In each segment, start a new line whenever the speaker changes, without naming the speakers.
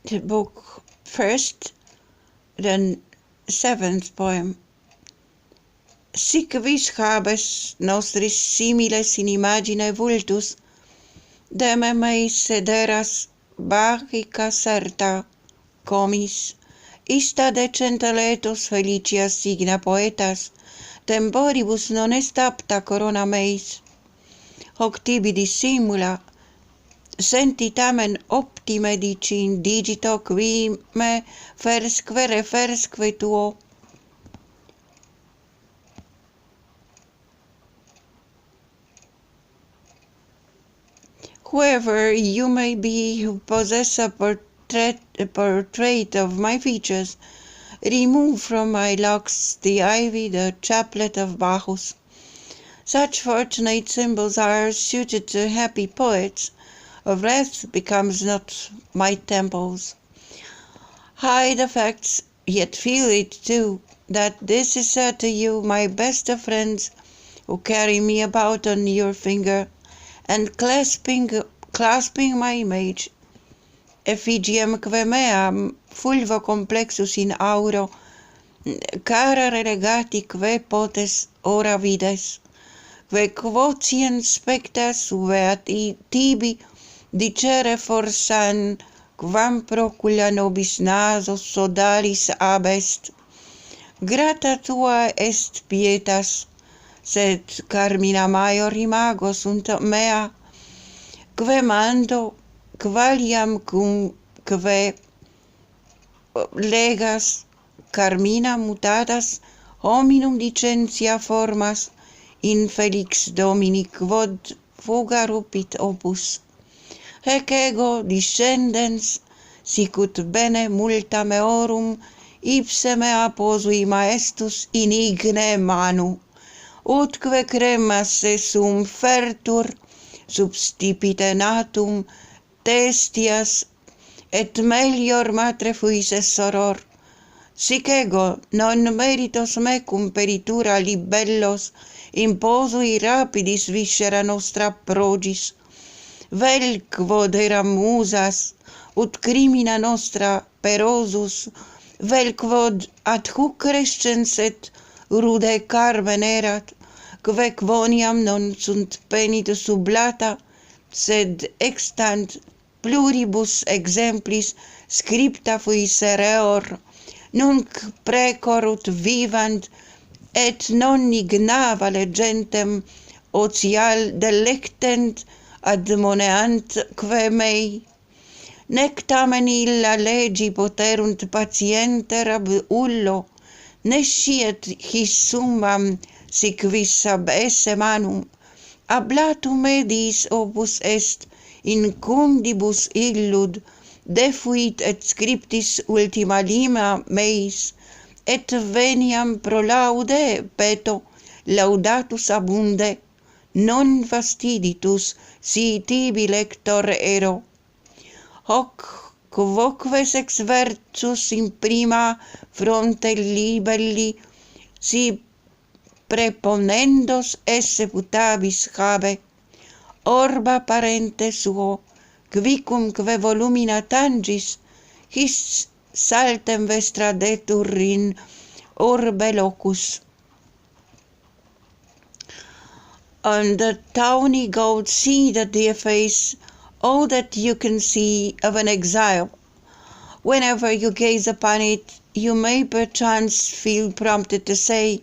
the book first, the 7th poem. Sic vis habes nostris similes in imagine vultus, deme mei sederas bachica certa comis, ista decenta letos felicias signa poetas, temporibus non est apta corona meis. Hoc tibi dissimula, senti tamen optime dicin digito qui me fersque refersque tuo. Whoever you may be who possess a portrait of my features, remove from my locks the ivy, the chaplet of Bacchus. Such fortunate symbols are suited to happy poets. Of wrath becomes not my temples. Hide the facts, yet feel it too, that this is said to you, my best of friends, who carry me about on your finger, and clasping my image, effigiem que meam fulvo complexus in auro, cara relegati que potes ora vides, que quotiem spectas veat tibi dicere forsan, quam procula nobis naso sodalis abest. Grata tua est pietas, sed carmina maior imago sunt mea, que mando qualiam cum que legas carmina mutatas hominum licentia formas, infelix domini quod fuga rupit opus. Hec ego discendens sicut bene multa meorum ipse mea posui maestus in igne manu, utque cremasse sum fertur substipite natum testias, et melior matre fuisse soror. Sic ego non meritos mecum peritura libellos imposui rapidis viscera nostra progis, vel quod eram musas, ut crimina nostra perosus, vel quod ad huc crescens et rude carmen erat, que quoniam non sunt penitus sublata, sed extant pluribus exemplis scripta fuisse reor, nunc precorut vivant, et non ignava legentem otial delectent admoneant que mei. Nec tamen illa legi poterunt patienter ab ullo, ne sciet his summam sic vis ab esse manum, ablatum edis opus est in cundibus illud, defuit et scriptis ultima lima meis, et veniam pro laude peto laudatus abunde, non fastiditus si tibi lector ero. Hoc quoques ex versus in prima fronte libelli si preponendos esse putabis habe, orba parente suo, quicumque volumina tangis, his saltem vestra detur in orbe locus. On the tawny gold sea, the dear face, all that you can see of an exile. Whenever you gaze upon it, you may perchance feel prompted to say,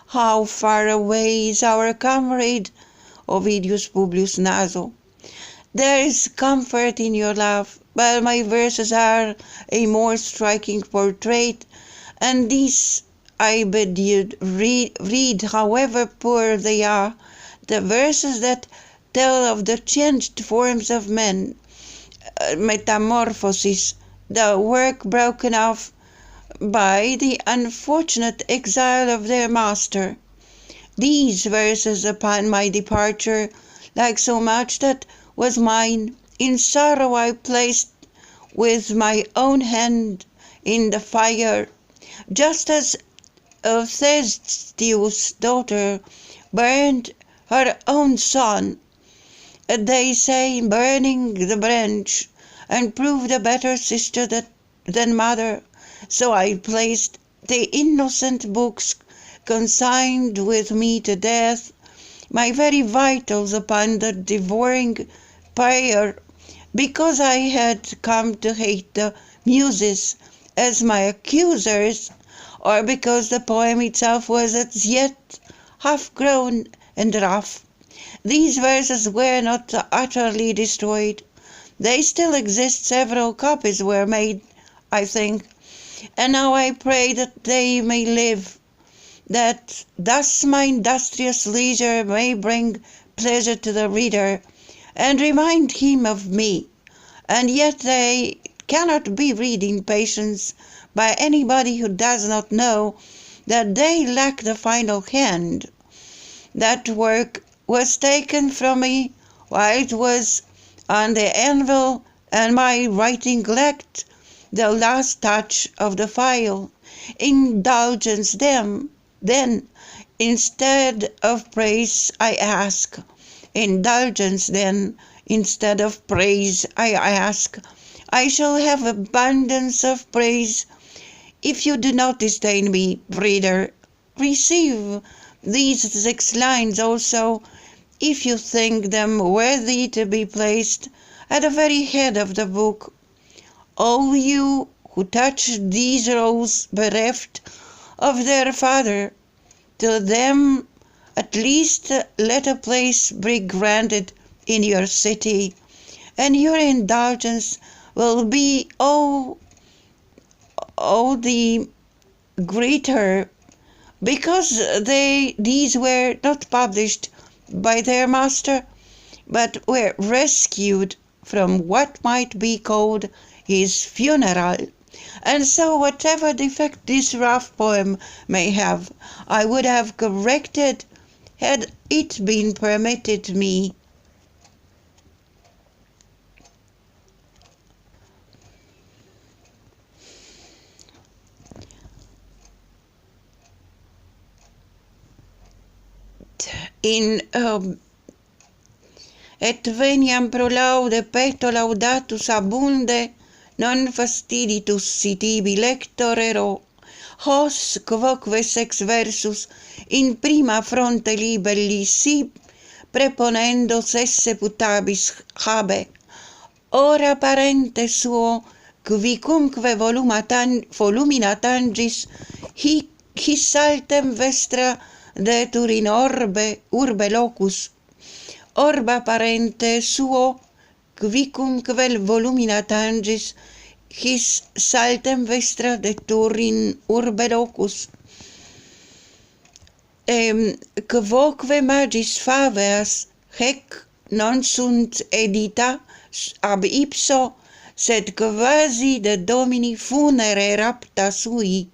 how far away is our comrade, Ovidius Publius Naso. There is comfort in your love, but my verses are a more striking portrait, and these I bid you read, however poor they are, the verses that tell of the changed forms of men, metamorphosis, the work broken off by the unfortunate exile of their master. These verses upon my departure, like so much that was mine, in sorrow I placed with my own hand in the fire, just as Thestius' daughter burned her own son. They say burning the branch and proved a better sister than mother. So I placed the innocent books consigned with me to death, my very vitals upon the devouring pyre, because I had come to hate the muses as my accusers, or because the poem itself was as yet half-grown and rough. These verses were not utterly destroyed. They still exist. Several copies were made, I think, and now I pray that they may live, that thus my industrious leisure may bring pleasure to the reader, and remind him of me. And yet they cannot be read in patience by anybody who does not know that they lack the final hand. That work was taken from me while it was on the anvil, and my writing lacked the last touch of the file. Indulgence then, instead of praise, I ask. Indulgence then, instead of praise, I ask. I shall have abundance of praise. If you do not disdain me, reader, receive these 6 lines also, if you think them worthy to be placed at the very head of the book. All you who touch these rows bereft of their father, to them at least let a place be granted in your city, and your indulgence will be all the greater, because these were not published by their master, but were rescued from what might be called his funeral. And so whatever defect this rough poem may have, I would have corrected had it been permitted me. Et veniam pro laude petto laudatus abunde, non fastiditus si tibi lectorero, hos quoque sex versus in prima fronte libelli si preponendo esse putabis habe, ora parente suo quicumque volumina tangis his altem vestra detur in urbe locus, orba parente suo quicumque volumina tangis his saltem vestra detur in urbe locus, quoque magis faveas hec non sunt edita ab ipso, sed quasi de domini funere rapta sui,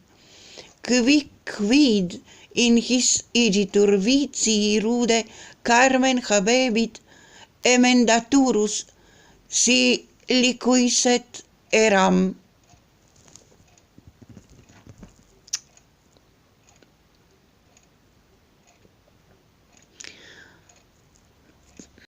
quid in his igitur vicii rude carmen habebit emendaturus, si licuisset eram.